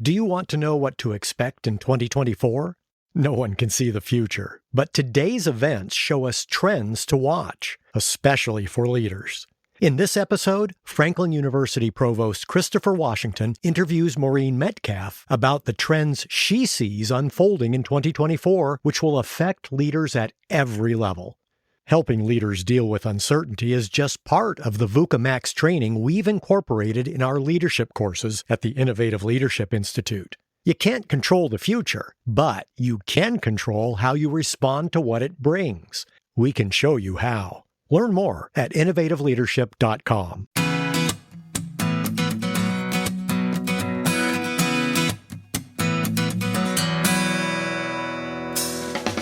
Do you want to know what to expect in 2024? No one can see the future, but today's events show us trends to watch, especially for leaders. In this episode, Franklin University Provost Christopher Washington interviews Maureen Metcalf about the trends she sees unfolding in 2024, which will affect leaders at every level. Helping leaders deal with uncertainty is just part of the VUCA Max training we've incorporated in our leadership courses at the Innovative Leadership Institute. You can't control the future, but you can control how you respond to what it brings. We can show you how. Learn more at innovativeleadership.com.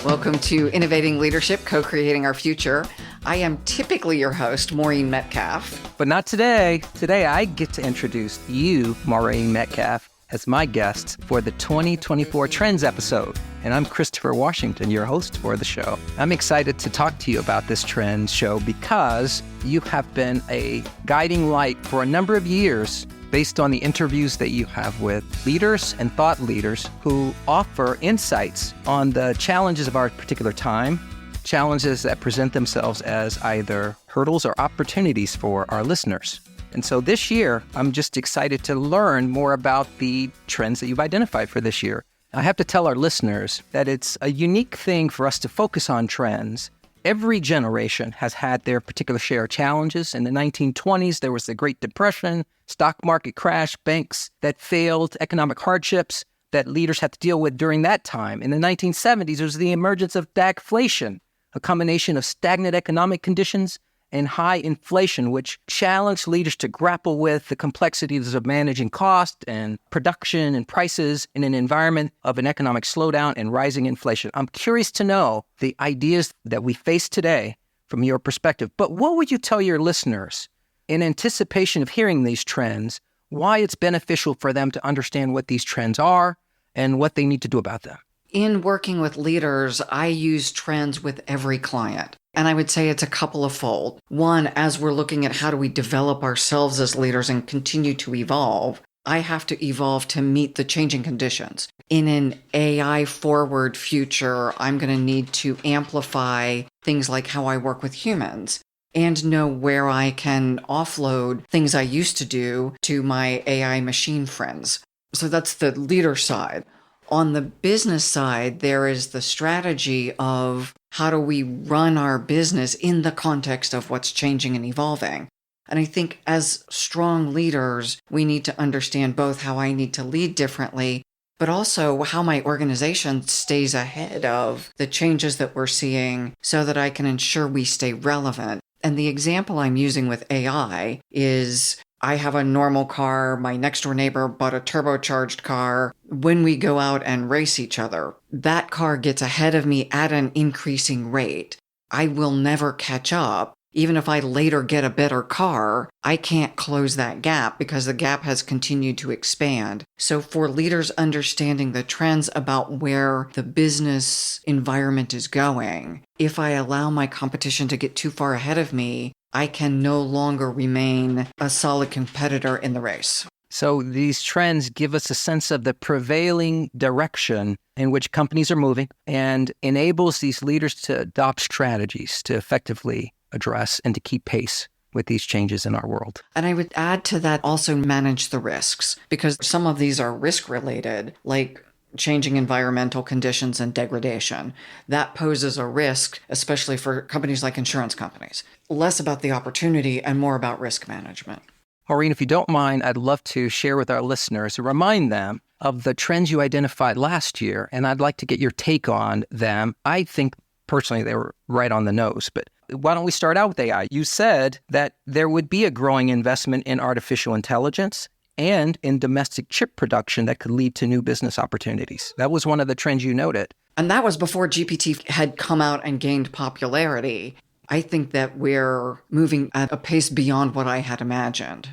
Welcome to Innovating Leadership, Co-Creating Our Future. I am typically your host, Maureen Metcalf. But not today. Today, I get to introduce you, Maureen Metcalf, as my guest for the 2024 Trends episode. And I'm Christopher Washington, your host for the show. I'm excited to talk to you about this Trends show because you have been a guiding light for a number of years based on the interviews that you have with leaders and thought leaders who offer insights on the challenges of our particular time, challenges that present themselves as either hurdles or opportunities for our listeners. And so this year, I'm just excited to learn more about the trends that you've identified for this year. I have to tell our listeners that it's a unique thing for us to focus on trends. Every generation has had their particular share of challenges. In the 1920s, there was the Great Depression, stock market crash, banks that failed, economic hardships that leaders had to deal with during that time. In the 1970s, there was the emergence of stagflation, a combination of stagnant economic conditions and high inflation, which challenged leaders to grapple with the complexities of managing cost and production and prices in an environment of an economic slowdown and rising inflation. I'm curious to know the ideas that we face today from your perspective. But what would you tell your listeners in anticipation of hearing these trends, why it's beneficial for them to understand what these trends are and what they need to do about them? In working with leaders, I use trends with every client. And I would say it's a couple of fold. One, as we're looking at how do we develop ourselves as leaders and continue to evolve, I have to evolve to meet the changing conditions. In an AI forward future, I'm going to need to amplify things like how I work with humans and know where I can offload things I used to do to my AI machine friends. So that's the leader side. On the business side, there is the strategy of how do we run our business in the context of what's changing and evolving. And I think as strong leaders, we need to understand both how I need to lead differently, but also how my organization stays ahead of the changes that we're seeing so that I can ensure we stay relevant. And the example I'm using with AI is I have a normal car. My next door neighbor bought a turbocharged car. When we go out and race each other, that car gets ahead of me at an increasing rate. I will never catch up. Even if I later get a better car, I can't close that gap because the gap has continued to expand. So for leaders understanding the trends about where the business environment is going, if I allow my competition to get too far ahead of me, I can no longer remain a solid competitor in the race. So these trends give us a sense of the prevailing direction in which companies are moving and enables these leaders to adopt strategies to effectively address and to keep pace with these changes in our world. And I would add to that also manage the risks, because some of these are risk related, like changing environmental conditions and degradation. That poses a risk, especially for companies like insurance companies. Less about the opportunity and more about risk management. Maureen, if you don't mind, I'd love to share with our listeners and remind them of the trends you identified last year, and I'd like to get your take on them. I think personally they were right on the nose, but why don't we start out with AI? You said that there would be a growing investment in artificial intelligence and in domestic chip production that could lead to new business opportunities. That was one of the trends you noted. And that was before GPT had come out and gained popularity. I think that we're moving at a pace beyond what I had imagined.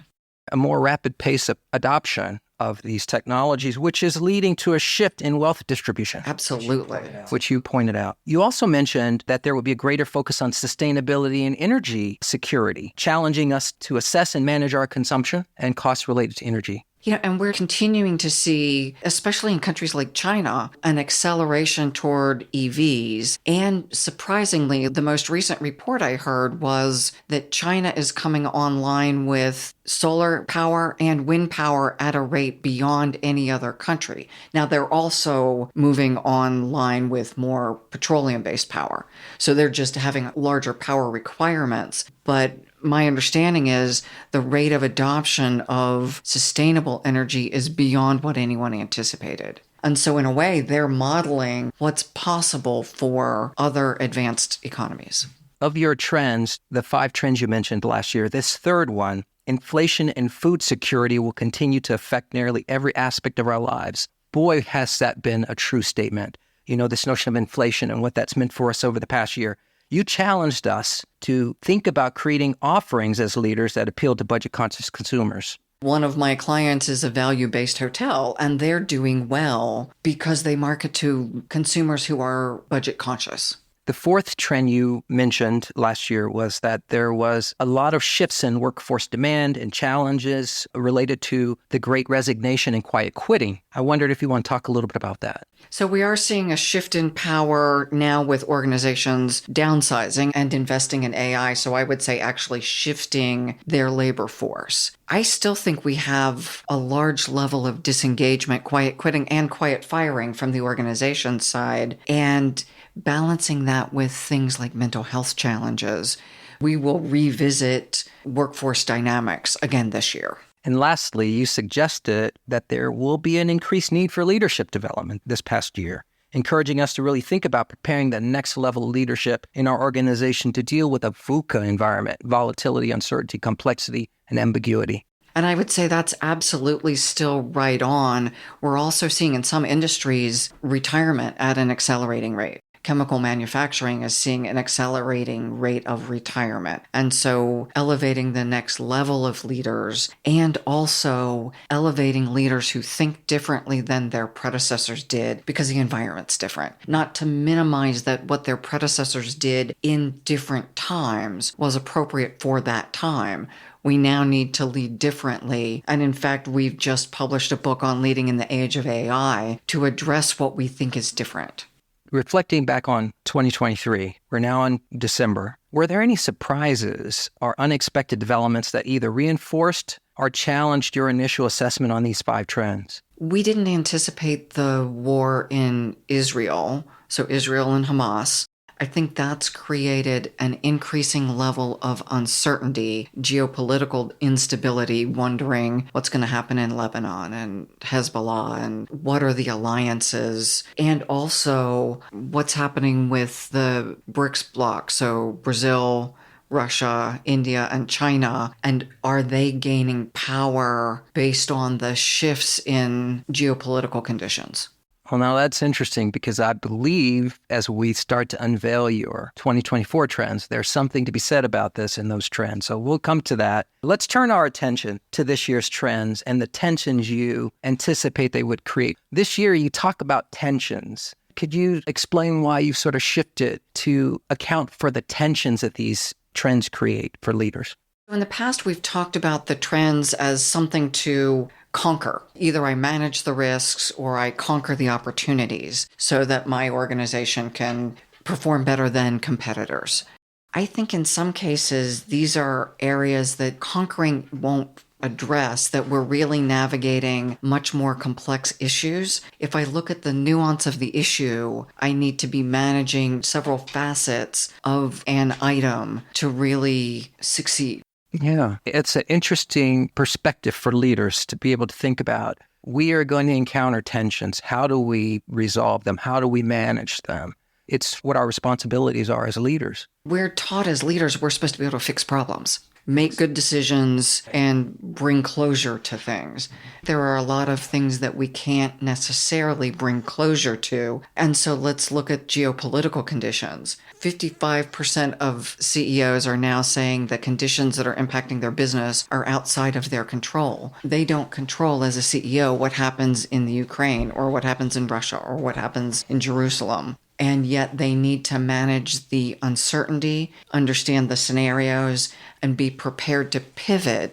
A more rapid pace of adoption of these technologies, which is leading to a shift in wealth distribution. Absolutely. Which you pointed out. You also mentioned that there will be a greater focus on sustainability and energy security, challenging us to assess and manage our consumption and costs related to energy. And we're continuing to see, especially in countries like China, an acceleration toward EVs. And surprisingly, the most recent report I heard was that China is coming online with solar power and wind power at a rate beyond any other country. Now, they're also moving online with more petroleum-based power. So they're just having larger power requirements. But my understanding is the rate of adoption of sustainable energy is beyond what anyone anticipated. And so in a way, they're modeling what's possible for other advanced economies. Of your trends, the 5 trends you mentioned last year, this third one, inflation and food security, will continue to affect nearly every aspect of our lives. Boy, has that been a true statement. This notion of inflation and what that's meant for us over the past year. You challenged us to think about creating offerings as leaders that appeal to budget-conscious consumers. One of my clients is a value-based hotel, and they're doing well because they market to consumers who are budget-conscious. The fourth trend you mentioned last year was that there was a lot of shifts in workforce demand and challenges related to the Great Resignation and quiet quitting. I wondered if you want to talk a little bit about that. So we are seeing a shift in power now with organizations downsizing and investing in AI. So I would say actually shifting their labor force. I still think we have a large level of disengagement, quiet quitting, and quiet firing from the organization side. And balancing that with things like mental health challenges, we will revisit workforce dynamics again this year. And lastly, you suggested that there will be an increased need for leadership development this past year, encouraging us to really think about preparing the next level of leadership in our organization to deal with a VUCA environment: volatility, uncertainty, complexity, and ambiguity. And I would say that's absolutely still right on. We're also seeing in some industries retirement at an accelerating rate. Chemical manufacturing is seeing an accelerating rate of retirement. And so elevating the next level of leaders and also elevating leaders who think differently than their predecessors did because the environment's different. Not to minimize that what their predecessors did in different times was appropriate for that time. We now need to lead differently. And in fact, we've just published a book on leading in the age of AI to address what we think is different. Reflecting back on 2023, we're now in December. Were there any surprises or unexpected developments that either reinforced or challenged your initial assessment on these 5 trends? We didn't anticipate the war in Israel, so Israel and Hamas. I think that's created an increasing level of uncertainty, geopolitical instability, wondering what's going to happen in Lebanon and Hezbollah and what are the alliances, and also what's happening with the BRICS bloc, so Brazil, Russia, India, and China, and are they gaining power based on the shifts in geopolitical conditions? Well, now that's interesting because I believe as we start to unveil your 2024 trends, there's something to be said about this in those trends. So we'll come to that. Let's turn our attention to this year's trends and the tensions you anticipate they would create. This year, you talk about tensions. Could you explain why you sort of shifted to account for the tensions that these trends create for leaders? In the past, we've talked about the trends as something to conquer. Either I manage the risks or I conquer the opportunities so that my organization can perform better than competitors. I think in some cases, these are areas that conquering won't address, that we're really navigating much more complex issues. If I look at the nuance of the issue, I need to be managing several facets of an item to really succeed. Yeah, it's an interesting perspective for leaders to be able to think about. We are going to encounter tensions. How do we resolve them? How do we manage them? It's what our responsibilities are as leaders. We're taught as leaders, we're supposed to be able to fix problems, make good decisions, and bring closure to things. There are a lot of things that we can't necessarily bring closure to. And so let's look at geopolitical conditions. 55% of CEOs are now saying that conditions that are impacting their business are outside of their control. They don't control as a CEO what happens in the Ukraine or what happens in Russia or what happens in Jerusalem. And yet they need to manage the uncertainty, understand the scenarios, and be prepared to pivot.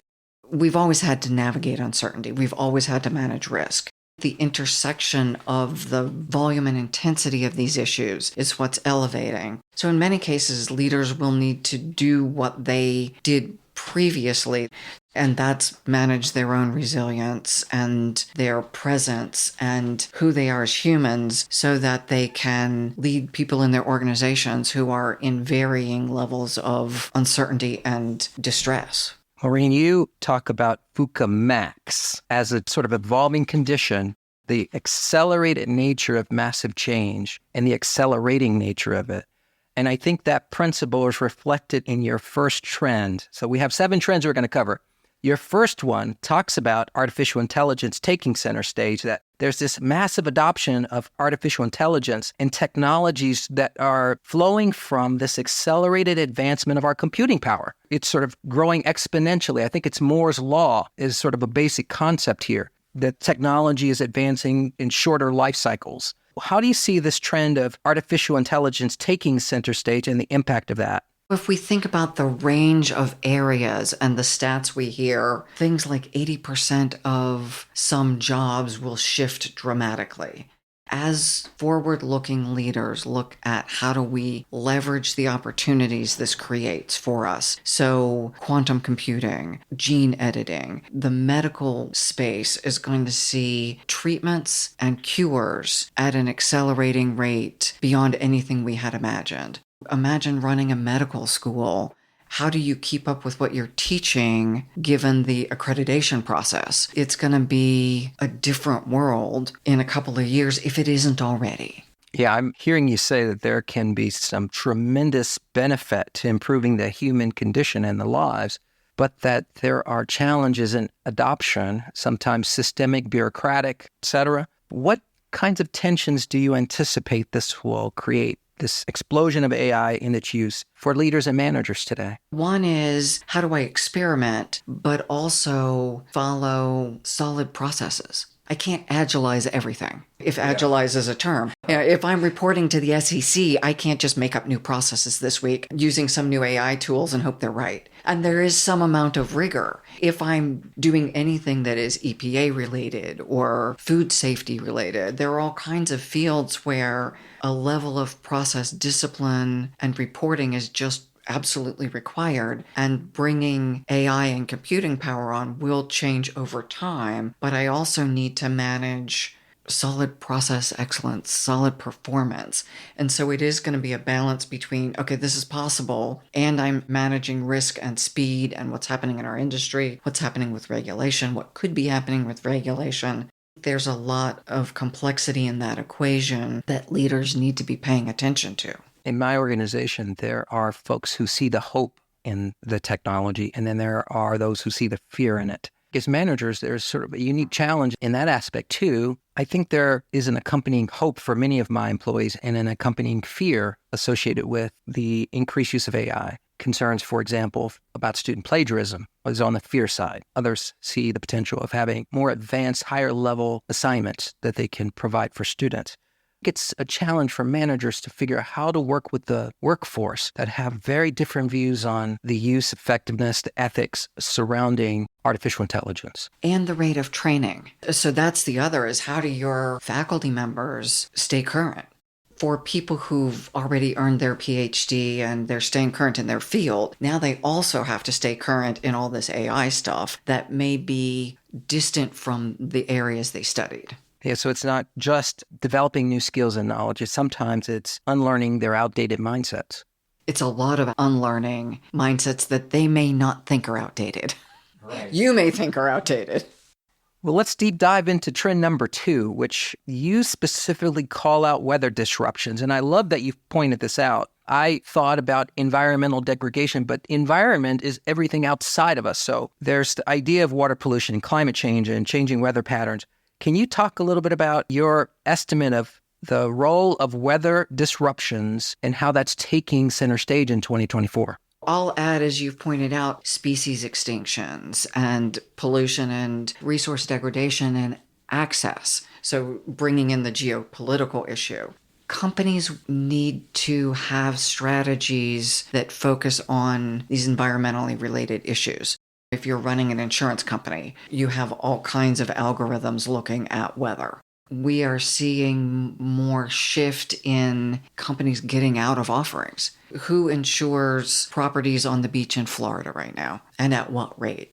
We've always had to navigate uncertainty. We've always had to manage risk. The intersection of the volume and intensity of these issues is what's elevating. So in many cases, leaders will need to do what they did previously, and that's manage their own resilience and their presence and who they are as humans so that they can lead people in their organizations who are in varying levels of uncertainty and distress. Maureen, you talk about VUCA Max as a sort of evolving condition, the accelerated nature of massive change and the accelerating nature of it. And I think that principle is reflected in your first trend. So we have 7 trends we're going to cover. Your first one talks about artificial intelligence taking center stage, that there's this massive adoption of artificial intelligence and technologies that are flowing from this accelerated advancement of our computing power. It's sort of growing exponentially. I think it's Moore's law is sort of a basic concept here, that technology is advancing in shorter life cycles. How do you see this trend of artificial intelligence taking center stage and the impact of that? If we think about the range of areas and the stats we hear, things like 80% of some jobs will shift dramatically. As forward-looking leaders look at how do we leverage the opportunities this creates for us. So quantum computing, gene editing, the medical space is going to see treatments and cures at an accelerating rate beyond anything we had imagined. Imagine running a medical school. How do you keep up with what you're teaching given the accreditation process? It's going to be a different world in a couple of years if it isn't already. Yeah, I'm hearing you say that there can be some tremendous benefit to improving the human condition and the lives, but that there are challenges in adoption, sometimes systemic, bureaucratic, etc. What kinds of tensions do you anticipate this will create? This explosion of AI in its use for leaders and managers today? One is, how do I experiment, but also follow solid processes? I can't agilize everything, if agilize is a term. If I'm reporting to the SEC, I can't just make up new processes this week using some new AI tools and hope they're right. And there is some amount of rigor. If I'm doing anything that is EPA related or food safety related, there are all kinds of fields where a level of process discipline and reporting is just absolutely required, and bringing AI and computing power on will change over time. But I also need to manage solid process excellence, solid performance. And so it is going to be a balance between, okay, this is possible, and I'm managing risk and speed and what's happening in our industry, what's happening with regulation, what could be happening with regulation. There's a lot of complexity in that equation that leaders need to be paying attention to. In my organization, there are folks who see the hope in the technology, and then there are those who see the fear in it. As managers, there's sort of a unique challenge in that aspect too. I think there is an accompanying hope for many of my employees and an accompanying fear associated with the increased use of AI. Concerns, for example, about student plagiarism is on the fear side. Others see the potential of having more advanced, higher level assignments that they can provide for students. It's a challenge for managers to figure out how to work with the workforce that have very different views on the use, effectiveness, the ethics surrounding artificial intelligence. And the rate of training. So that's the other, is how do your faculty members stay current? For people who've already earned their PhD and they're staying current in their field, now they also have to stay current in all this AI stuff that may be distant from the areas they studied. Yeah, so it's not just developing new skills and knowledge. Sometimes it's unlearning their outdated mindsets. It's a lot of unlearning mindsets that they may not think are outdated. Right. You may think are outdated. Well, let's deep dive into trend number 2, which you specifically call out weather disruptions. And I love that you've pointed this out. I thought about environmental degradation, but environment is everything outside of us. So there's the idea of water pollution and climate change and changing weather patterns. Can you talk a little bit about your estimate of the role of weather disruptions and how that's taking center stage in 2024? I'll add, as you've pointed out, species extinctions and pollution and resource degradation and access. So bringing in the geopolitical issue. Companies need to have strategies that focus on these environmentally related issues. if you're running an insurance company, you have all kinds of algorithms looking at weather. We are seeing more shift in companies getting out of offerings. Who insures properties on the beach in Florida right now, and at what rate?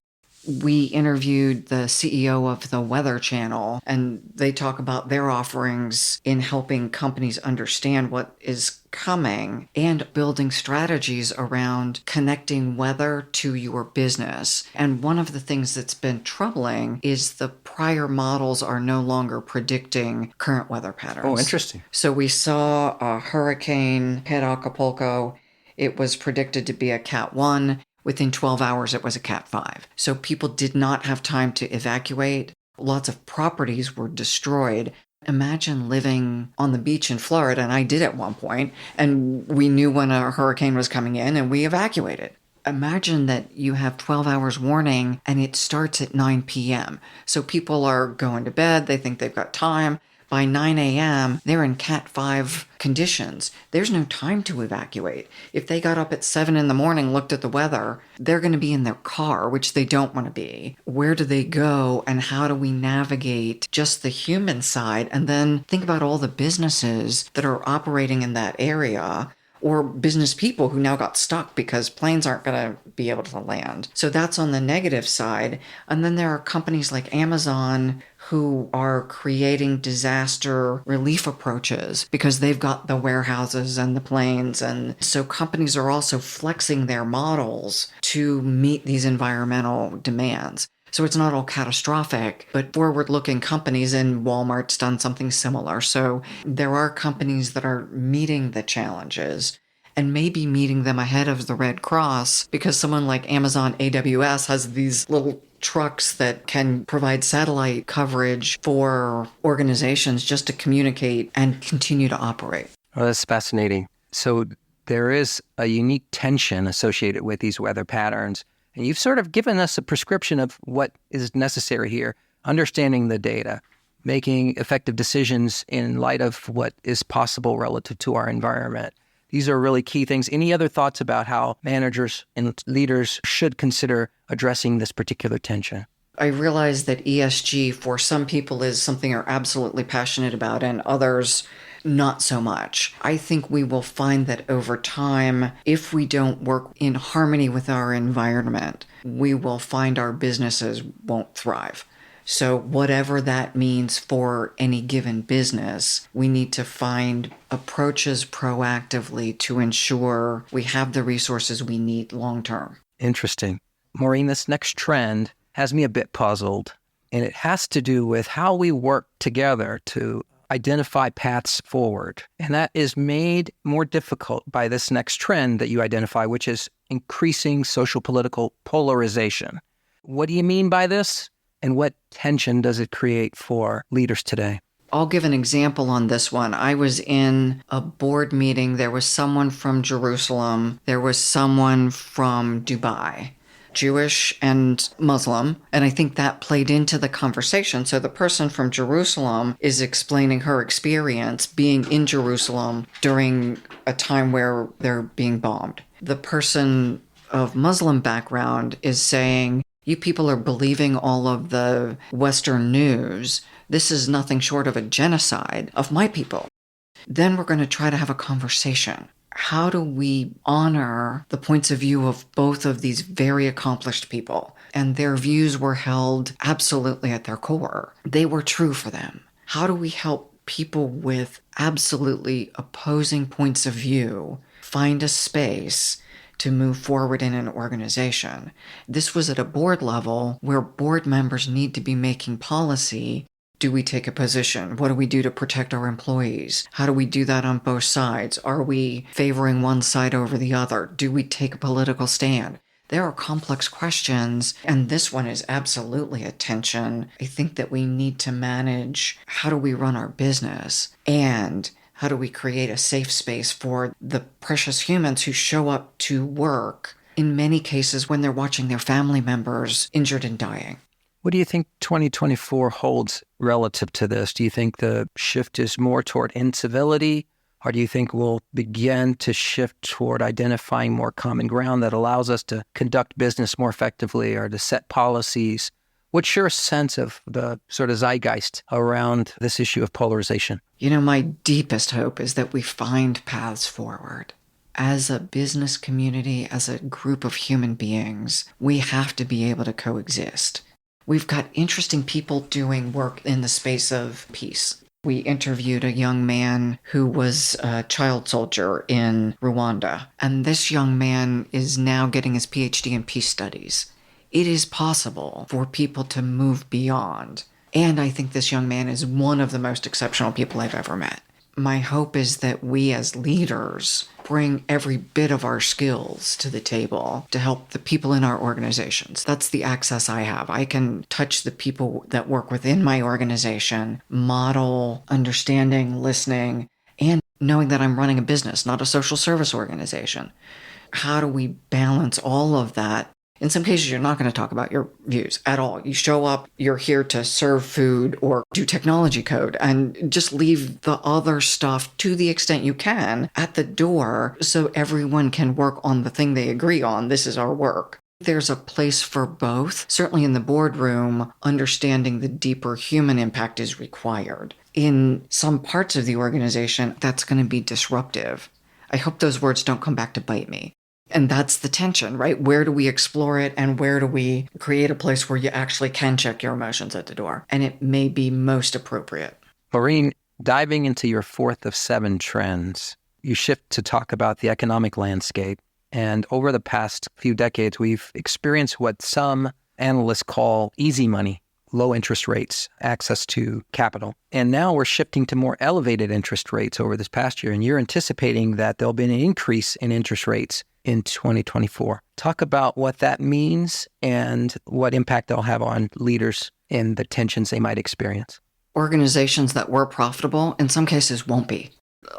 We interviewed the CEO of the Weather Channel, and they talk about their offerings in helping companies understand what is coming and building strategies around connecting weather to your business. And one of the things that's been troubling is the prior models are no longer predicting current weather patterns. Oh, interesting. So we saw a hurricane hit Acapulco. It was predicted to be a Cat 1. Within 12 hours, it was a Cat 5. So people did not have time to evacuate. Lots of properties were destroyed. Imagine living on the beach in Florida, and I did at one point, and we knew when a hurricane was coming in, and we evacuated. Imagine that you have 12 hours warning, and it starts at 9 p.m. So people are going to bed. They think they've got time. By 9 a.m., they're in Cat 5 conditions. There's no time to evacuate. If they got up at 7 in the morning, looked at the weather, they're going to be in their car, which they don't want to be. Where do they go, and how do we navigate just the human side? And then think about all the businesses that are operating in that area, or business people who now got stuck because planes aren't going to be able to land. So that's on the negative side. And then there are companies like Amazon who are creating disaster relief approaches because they've got the warehouses and the planes. And so companies are also flexing their models to meet these environmental demands. So it's not all catastrophic, but forward-looking companies, and Walmart's done something similar. So there are companies that are meeting the challenges and maybe meeting them ahead of the Red Cross, because someone like Amazon AWS has these little trucks that can provide satellite coverage for organizations just to communicate and continue to operate. Well, that's fascinating. So there is a unique tension associated with these weather patterns. And you've sort of given us a prescription of what is necessary here, understanding the data, making effective decisions in light of what is possible relative to our environment. These are really key things. Any other thoughts about how managers and leaders should consider addressing this particular tension? I realize that ESG for some people is something they're absolutely passionate about, and others not so much. I think we will find that over time, if we don't work in harmony with our environment, we will find our businesses won't thrive. So whatever that means for any given business, we need to find approaches proactively to ensure we have the resources we need long term. Interesting. Maureen, this next trend has me a bit puzzled, and it has to do with how we work together to identify paths forward. And that is made more difficult by this next trend that you identify, which is increasing social political polarization. What do you mean by this? And what tension does it create for leaders today? I'll give an example on this one. I was in a board meeting. There was someone from Jerusalem. There was someone from Dubai, Jewish and Muslim. And I think that played into the conversation. So the person from Jerusalem is explaining her experience being in Jerusalem during a time where they're being bombed. The person of Muslim background is saying, you people are believing all of the Western news. This is nothing short of a genocide of my people. Then we're going to try to have a conversation. How do we honor the points of view of both of these very accomplished people? And their views were held absolutely at their core. They were true for them. How do we help people with absolutely opposing points of view find a space to move forward in an organization? This was at a board level where board members need to be making policy. Do we take a position? What do we do to protect our employees? How do we do that on both sides? Are we favoring one side over the other? Do we take a political stand? There are complex questions, and this one is absolutely a tension. I think that we need to manage how do we run our business, and how do we create a safe space for the precious humans who show up to work, in many cases when they're watching their family members injured and dying? What do you think 2024 holds relative to this? Do you think the shift is more toward incivility, Or do you think we'll begin to shift toward identifying more common ground that allows us to conduct business more effectively or to set policies? What's your sense of the sort of zeitgeist around this issue of polarization? My deepest hope is that we find paths forward. As a business community, as a group of human beings, we have to be able to coexist. We've got interesting people doing work in the space of peace. We interviewed a young man who was a child soldier in Rwanda, and this young man is now getting his PhD in peace studies. It is possible for people to move beyond, and I think this young man is one of the most exceptional people I've ever met. My hope is that we as leaders bring every bit of our skills to the table to help the people in our organizations. That's the access I have. I can touch the people that work within my organization, model understanding, listening, and knowing that I'm running a business, not a social service organization. How do we balance all of that? In some cases, you're not going to talk about your views at all. You show up, you're here to serve food or do technology code, and just leave the other stuff to the extent you can at the door so everyone can work on the thing they agree on. This is our work. There's a place for both. Certainly in the boardroom, understanding the deeper human impact is required. In some parts of the organization, that's going to be disruptive. I hope those words don't come back to bite me. And that's the tension, right? Where do we explore it, and where do we create a place where you actually can check your emotions at the door? And it may be most appropriate. Maureen, diving into your fourth of 7 trends, you shift to talk about the economic landscape. And over the past few decades, we've experienced what some analysts call easy money, low interest rates, access to capital. And now we're shifting to more elevated interest rates over this past year. And you're anticipating that there'll be an increase in interest rates in 2024. Talk about what that means and what impact they'll have on leaders and the tensions they might experience. Organizations that were profitable, in some cases, won't be.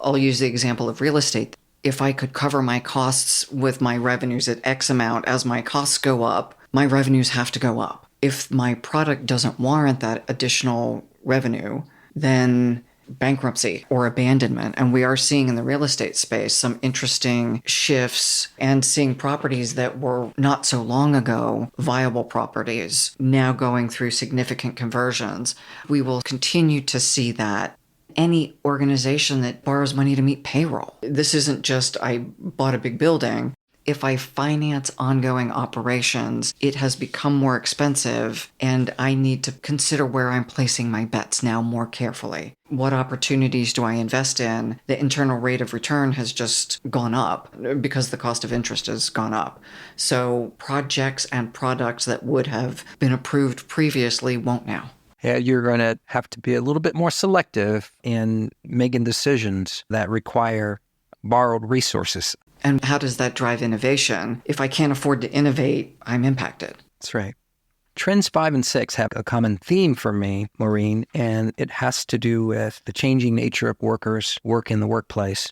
I'll use the example of real estate. If I could cover my costs with my revenues at X amount, as my costs go up, my revenues have to go up. If my product doesn't warrant that additional revenue, then bankruptcy or abandonment. And we are seeing in the real estate space some interesting shifts and seeing properties that were not so long ago viable properties now going through significant conversions. We will continue to see that. Any organization that borrows money to meet payroll. This isn't just I bought a big building. If I finance ongoing operations, it has become more expensive, and I need to consider where I'm placing my bets now more carefully. What opportunities do I invest in? The internal rate of return has just gone up because the cost of interest has gone up. So projects and products that would have been approved previously won't now. Yeah, you're going to have to be a little bit more selective in making decisions that require borrowed resources. And how does that drive innovation? If I can't afford to innovate, I'm impacted. That's right. Trends 5 and 6 have a common theme for me, Maureen, and it has to do with the changing nature of workers' work in the workplace.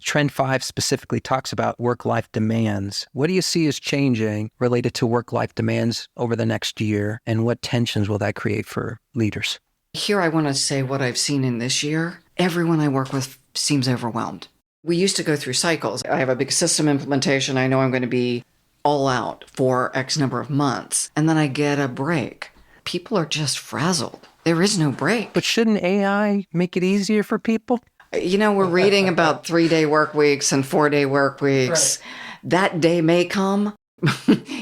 Trend 5 specifically talks about work-life demands. What do you see as changing related to work-life demands over the next year, and what tensions will that create for leaders? Here I want to say what I've seen in this year. Everyone I work with seems overwhelmed. We used to go through cycles. I have a big system implementation. I know I'm going to be all out for X number of months, and then I get a break. People are just frazzled. There is no break. But shouldn't AI make it easier for people? We're reading about 3-day work weeks and 4-day work weeks. Right. That day may come.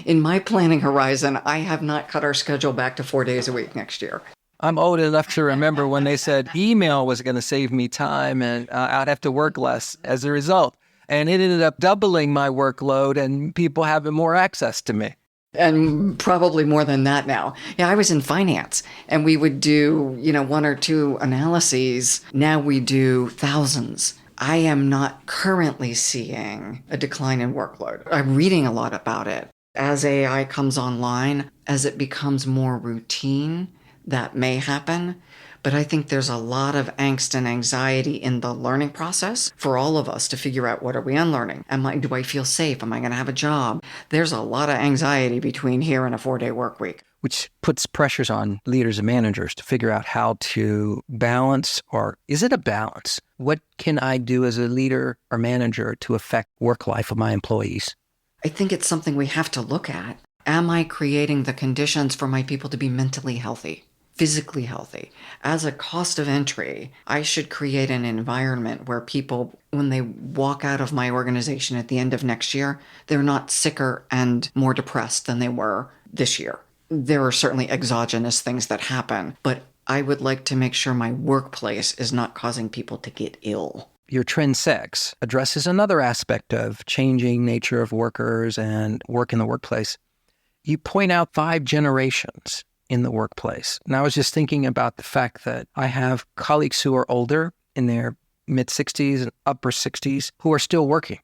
In my planning horizon, I have not cut our schedule back to 4 days a week next year. I'm old enough to remember when they said email was going to save me time and I'd have to work less as a result. And it ended up doubling my workload and people having more access to me. And probably more than that now. Yeah, I was in finance and we would do, 1 or 2 analyses. Now we do thousands. I am not currently seeing a decline in workload. I'm reading a lot about it. As AI comes online, as it becomes more routine, that may happen. But I think there's a lot of angst and anxiety in the learning process for all of us to figure out, what are we unlearning? Do I feel safe? Am I going to have a job? There's a lot of anxiety between here and a 4-day work week. which puts pressures on leaders and managers to figure out how to balance, or is it a balance? What can I do as a leader or manager to affect work life of my employees? I think it's something we have to look at. Am I creating the conditions for my people to be mentally healthy, physically healthy? As a cost of entry, I should create an environment where people, when they walk out of my organization at the end of next year, they're not sicker and more depressed than they were this year. There are certainly exogenous things that happen, but I would like to make sure my workplace is not causing people to get ill. Your Trend 6 addresses another aspect of changing nature of workers and work in the workplace. You point out 5 generations in the workplace. And I was just thinking about the fact that I have colleagues who are older, in their mid-60s and upper 60s, who are still working.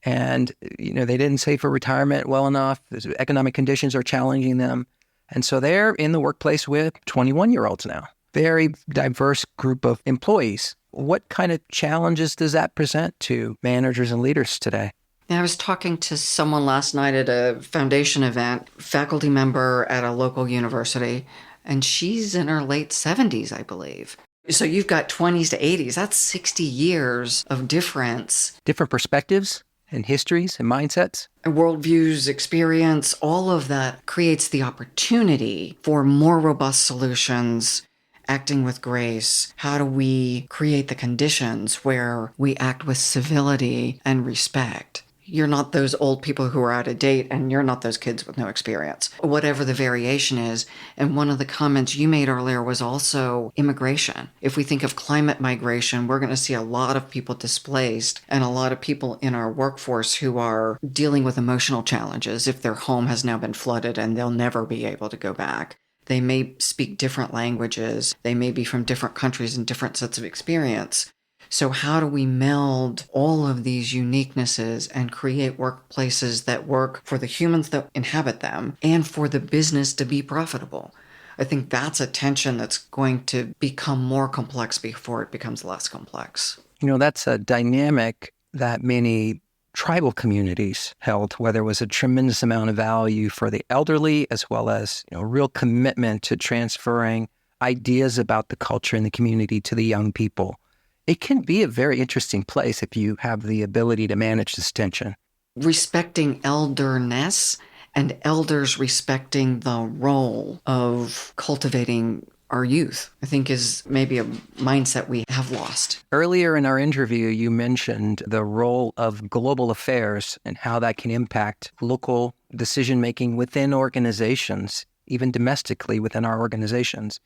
And, they didn't save for retirement well enough. Economic conditions are challenging them. And so they're in the workplace with 21-year-olds now. Very diverse group of employees. What kind of challenges does that present to managers and leaders today? I was talking to someone last night at a foundation event, faculty member at a local university, and she's in her late 70s, I believe. So you've got 20s to 80s. That's 60 years of difference. Different perspectives and histories and mindsets. Worldviews, experience, all of that creates the opportunity for more robust solutions, acting with grace. How do we create the conditions where we act with civility and respect? You're not those old people who are out of date, and you're not those kids with no experience, whatever the variation is. And one of the comments you made earlier was also immigration. If we think of climate migration, we're going to see a lot of people displaced and a lot of people in our workforce who are dealing with emotional challenges if their home has now been flooded and they'll never be able to go back. They may speak different languages. They may be from different countries and different sets of experience. So how do we meld all of these uniquenesses and create workplaces that work for the humans that inhabit them and for the business to be profitable? I think that's a tension that's going to become more complex before it becomes less complex. That's a dynamic that many tribal communities held, where there was a tremendous amount of value for the elderly, as well as real commitment to transferring ideas about the culture and the community to the young people. It can be a very interesting place if you have the ability to manage this tension. Respecting elderness and elders respecting the role of cultivating our youth, I think, is maybe a mindset we have lost. Earlier in our interview, you mentioned the role of global affairs and how that can impact local decision-making within organizations, even domestically within our organizations.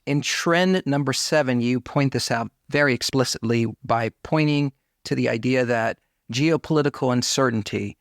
In trend number 7, you point this out very explicitly by pointing to the idea that geopolitical uncertainty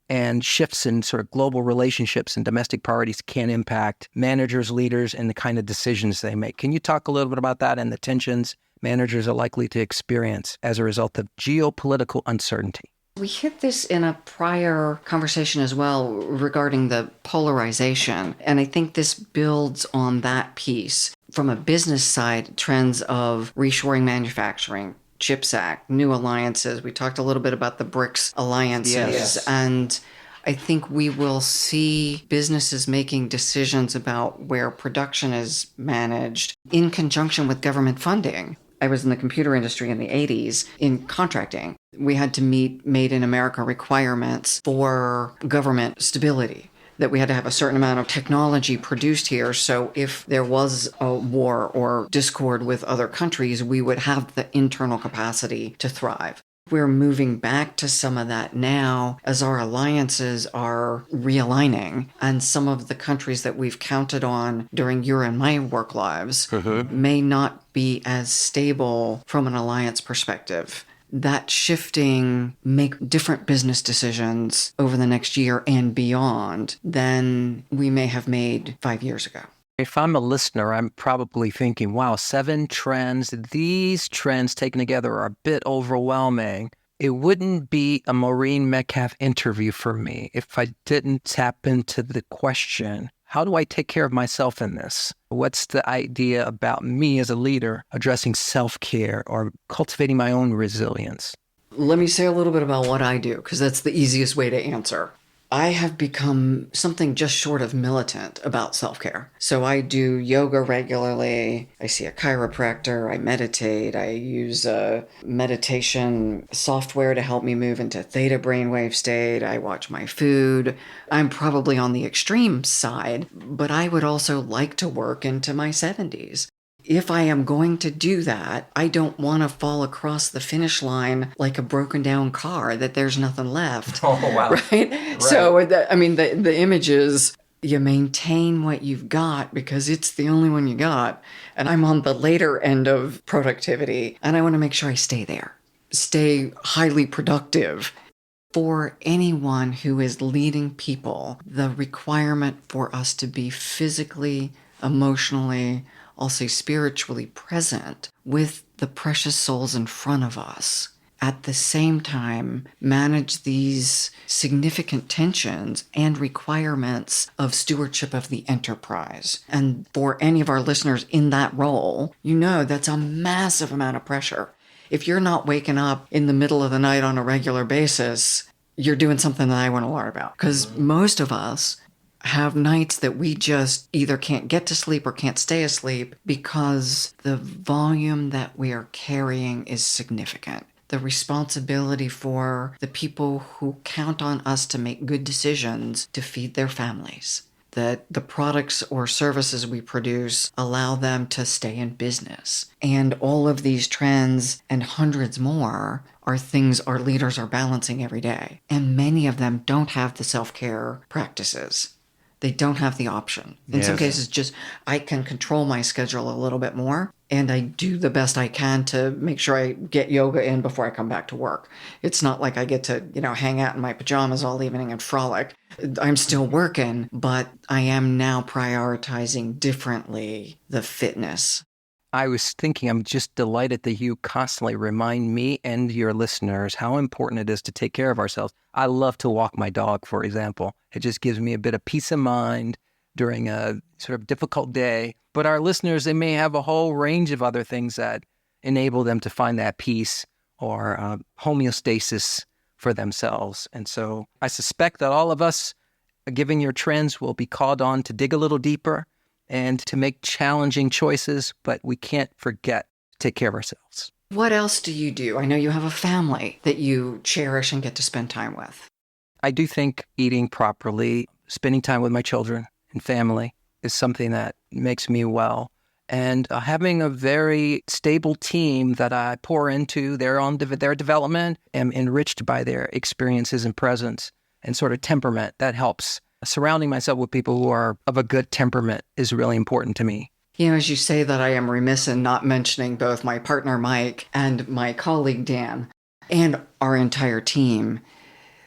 and shifts in sort of global relationships and domestic priorities can impact managers, leaders, and the kind of decisions they make. Can you talk a little bit about that and the tensions managers are likely to experience as a result of geopolitical uncertainty? We hit this in a prior conversation as well regarding the polarization, and I think this builds on that piece. From a business side, trends of reshoring manufacturing, CHIPS Act, new alliances. We talked a little bit about the BRICS alliances. Yes. And I think we will see businesses making decisions about where production is managed in conjunction with government funding. I was in the computer industry in the 80s in contracting. We had to meet Made in America requirements for government stability, that we had to have a certain amount of technology produced here. So if there was a war or discord with other countries, we would have the internal capacity to thrive. We're moving back to some of that now as our alliances are realigning, and some of the countries that we've counted on during your and my work lives may not be as stable from an alliance perspective. That shifting make different business decisions over the next year and beyond than we may have made 5 years ago. If I'm a listener, I'm probably thinking, wow, 7 trends. These trends taken together are a bit overwhelming. It wouldn't be a Maureen Metcalf interview for me if I didn't tap into the question, how do I take care of myself in this? What's the idea about me as a leader addressing self-care or cultivating my own resilience? Let me say a little bit about what I do, because that's the easiest way to answer. I have become something just short of militant about self-care. So I do yoga regularly. I see a chiropractor. I meditate. I use a meditation software to help me move into theta brainwave state. I watch my food. I'm probably on the extreme side, but I would also like to work into my 70s. If I am going to do that, I don't want to fall across the finish line like a broken down car that there's nothing left. Oh, wow. Right? So, the image is you maintain what you've got because it's the only one you got. And I'm on the later end of productivity, and I want to make sure I stay there, stay highly productive. For anyone who is leading people, the requirement for us to be physically, emotionally, I'll say spiritually present with the precious souls in front of us. At the same time, manage these significant tensions and requirements of stewardship of the enterprise. And for any of our listeners in that role, that's a massive amount of pressure. If you're not waking up in the middle of the night on a regular basis, you're doing something that I want to learn about. Because most of us have nights that we just either can't get to sleep or can't stay asleep because the volume that we are carrying is significant. The responsibility for the people who count on us to make good decisions to feed their families. That the products or services we produce allow them to stay in business. And all of these trends and hundreds more are things our leaders are balancing every day. And many of them don't have the self-care practices. They don't have the option. In some cases, just I can control my schedule a little bit more, and I do the best I can to make sure I get yoga in before I come back to work. It's not like I get to, hang out in my pajamas all evening and frolic. I'm still working, but I am now prioritizing differently the fitness. I was thinking, I'm just delighted that you constantly remind me and your listeners how important it is to take care of ourselves. I love to walk my dog, for example. It just gives me a bit of peace of mind during a sort of difficult day. But our listeners, they may have a whole range of other things that enable them to find that peace or homeostasis for themselves. And so I suspect that all of us, given your trends, will be called on to dig a little deeper and to make challenging choices, but we can't forget to take care of ourselves. What else do you do? I know you have a family that you cherish and get to spend time with. I do think eating properly, spending time with my children and family is something that makes me well. And having a very stable team that I pour into their development, am enriched by their experiences and presence and sort of temperament, that helps. Surrounding myself with people who are of a good temperament is really important to me. As you say that, I am remiss in not mentioning both my partner, Mike, and my colleague, Dan, and our entire team.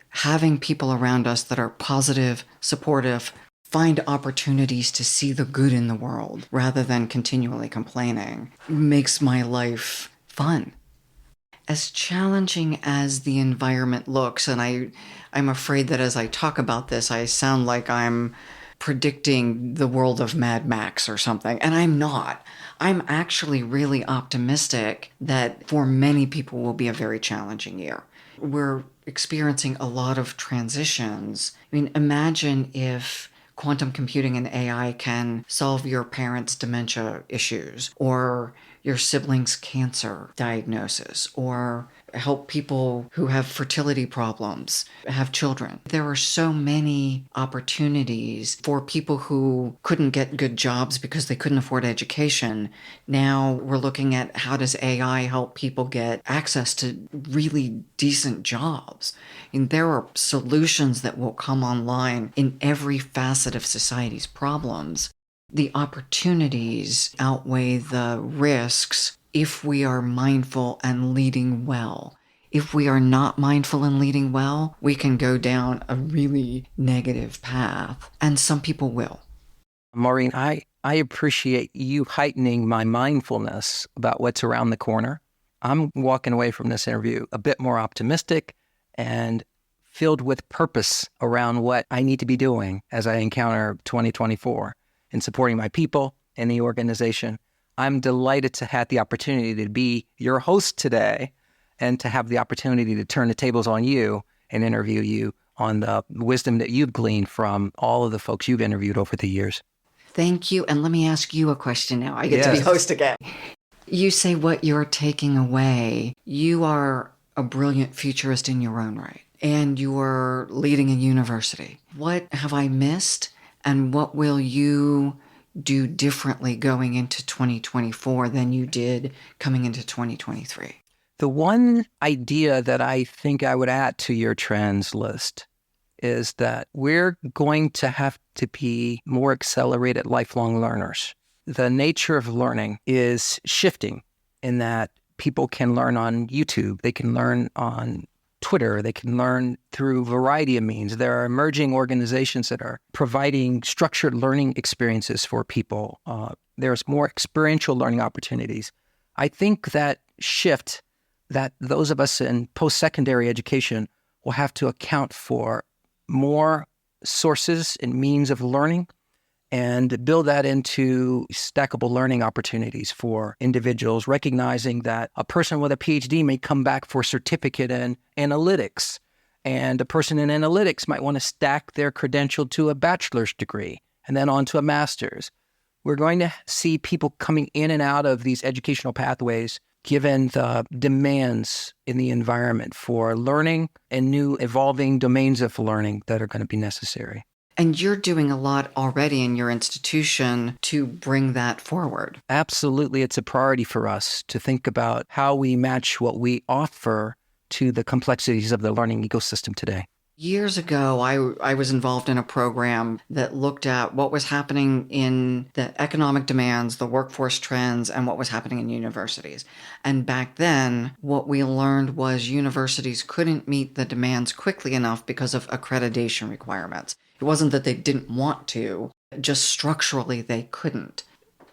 Having people around us that are positive, supportive, find opportunities to see the good in the world rather than continually complaining makes my life fun. As challenging as the environment looks, and I'm afraid that as I talk about this, I sound like I'm predicting the world of Mad Max or something, and I'm not. I'm actually really optimistic that for many people will be a very challenging year. We're experiencing a lot of transitions. Imagine if quantum computing and AI can solve your parents' dementia issues, or your siblings' cancer diagnosis, or help people who have fertility problems have children. There are so many opportunities for people who couldn't get good jobs because they couldn't afford education. Now we're looking at how does AI help people get access to really decent jobs. And there are solutions that will come online in every facet of society's problems. The opportunities outweigh the risks if we are mindful and leading well. If we are not mindful and leading well, we can go down a really negative path, and some people will. Maureen, I appreciate you heightening my mindfulness about what's around the corner. I'm walking away from this interview a bit more optimistic and filled with purpose around what I need to be doing as I encounter 2024 in supporting my people and the organization. I'm delighted to have the opportunity to be your host today and to have the opportunity to turn the tables on you and interview you on the wisdom that you've gleaned from all of the folks you've interviewed over the years. Thank you. And let me ask you a question now. I get to be Yes. host again. You say what you're taking away. You are a brilliant futurist in your own right, and you are leading a university. What have I missed, and what will you do differently going into 2024 than you did coming into 2023? The one idea that I think I would add to your trends list is that we're going to have to be more accelerated lifelong learners. The nature of learning is shifting in that people can learn on YouTube, they can learn on Twitter, they can learn through a variety of means. There are emerging organizations that are providing structured learning experiences for people. There's more experiential learning opportunities. I think that shift that those of us in post-secondary education will have to account for more sources and means of learning and build that into stackable learning opportunities for individuals, recognizing that a person with a PhD may come back for a certificate in analytics, and a person in analytics might want to stack their credential to a bachelor's degree and then on to a master's. We're going to see people coming in and out of these educational pathways given the demands in the environment for learning and new evolving domains of learning that are going to be necessary. And you're doing a lot already in your institution to bring that forward. Absolutely. It's a priority for us to think about how we match what we offer to the complexities of the learning ecosystem today. Years ago, I was involved in a program that looked at what was happening in the economic demands, the workforce trends, and what was happening in universities. And back then, what we learned was universities couldn't meet the demands quickly enough because of accreditation requirements. It wasn't that they didn't want to, just structurally they couldn't.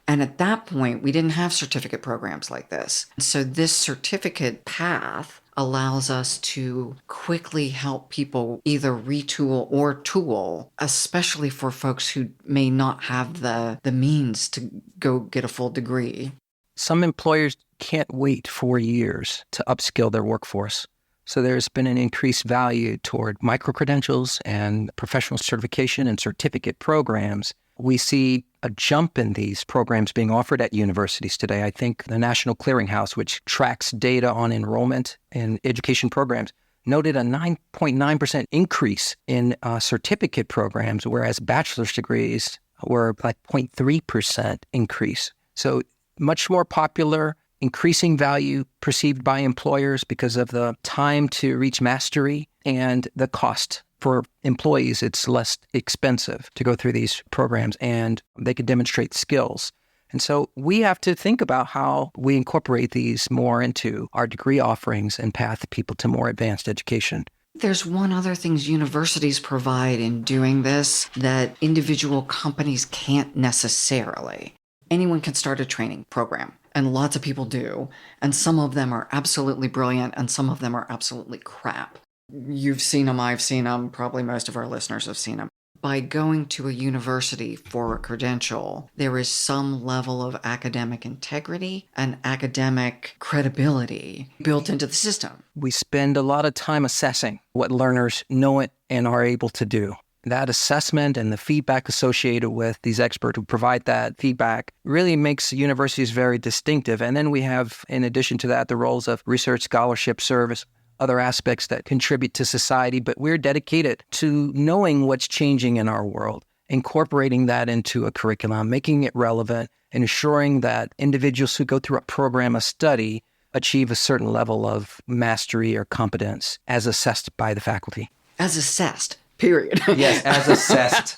And at that point, we didn't have certificate programs like this. So this certificate path allows us to quickly help people either retool or tool, especially for folks who may not have the means to go get a full degree. Some employers can't wait 4 years to upskill their workforce. So there's been an increased value toward micro-credentials and professional certification and certificate programs. We see a jump in these programs being offered at universities today. I think the National Clearinghouse, which tracks data on enrollment in education programs, noted a 9.9% increase in certificate programs, whereas bachelor's degrees were like 0.3% increase. So much more popular, increasing value perceived by employers because of the time to reach mastery and the cost. For employees, it's less expensive to go through these programs and they can demonstrate skills. And so we have to think about how we incorporate these more into our degree offerings and path people to more advanced education. There's one other things universities provide in doing this that individual companies can't necessarily. Anyone can start a training program, and lots of people do. And some of them are absolutely brilliant, and some of them are absolutely crap. You've seen them, I've seen them, probably most of our listeners have seen them. By going to a university for a credential, there is some level of academic integrity and academic credibility built into the system. We spend a lot of time assessing what learners know it and are able to do. That assessment and the feedback associated with these experts who provide that feedback really makes universities very distinctive. And then we have, in addition to that, the roles of research, scholarship, service, other aspects that contribute to society, but we're dedicated to knowing what's changing in our world, incorporating that into a curriculum, making it relevant, and ensuring that individuals who go through a program of study achieve a certain level of mastery or competence as assessed by the faculty. As assessed, period. Yes, as assessed.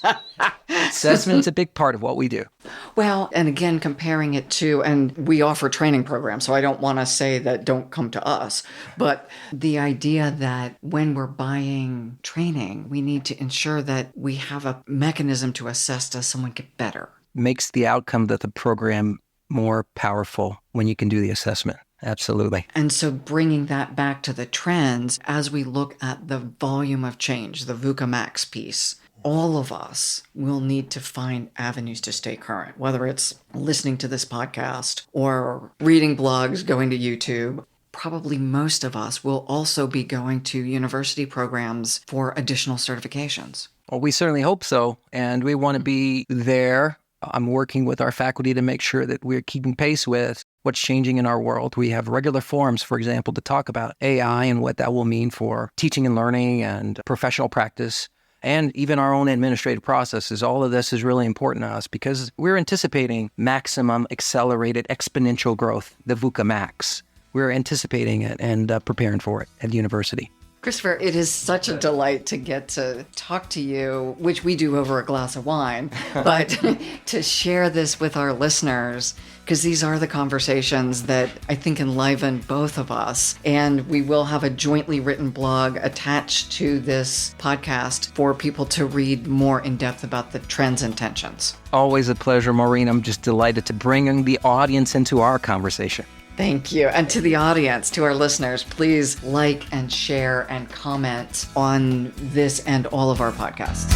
Assessment's a big part of what we do. Well, and again, comparing it to, and we offer training programs, so I don't want to say that don't come to us, but the idea that when we're buying training, we need to ensure that we have a mechanism to assess, does someone get better? Makes the outcome of the program more powerful when you can do the assessment. Absolutely. And so bringing that back to the trends, as we look at the volume of change, the VUCA Max piece, all of us will need to find avenues to stay current, whether it's listening to this podcast or reading blogs, going to YouTube. probably most of us will also be going to university programs for additional certifications. Well, we certainly hope so. And we want to be there. I'm working with our faculty to make sure that we're keeping pace with what's changing in our world. We have regular forums, for example, to talk about AI and what that will mean for teaching and learning and professional practice, and even our own administrative processes. All of this is really important to us because we're anticipating maximum accelerated exponential growth, the VUCA max. We're anticipating it and preparing for it at the university. Christopher, it is such a delight to get to talk to you, which we do over a glass of wine, but to share this with our listeners, because these are the conversations that I think enliven both of us. And we will have a jointly written blog attached to this podcast for people to read more in depth about the trends and tensions. Always a pleasure, Maureen. I'm just delighted to bring the audience into our conversation. Thank you. And to the audience, to our listeners, please like and share and comment on this and all of our podcasts.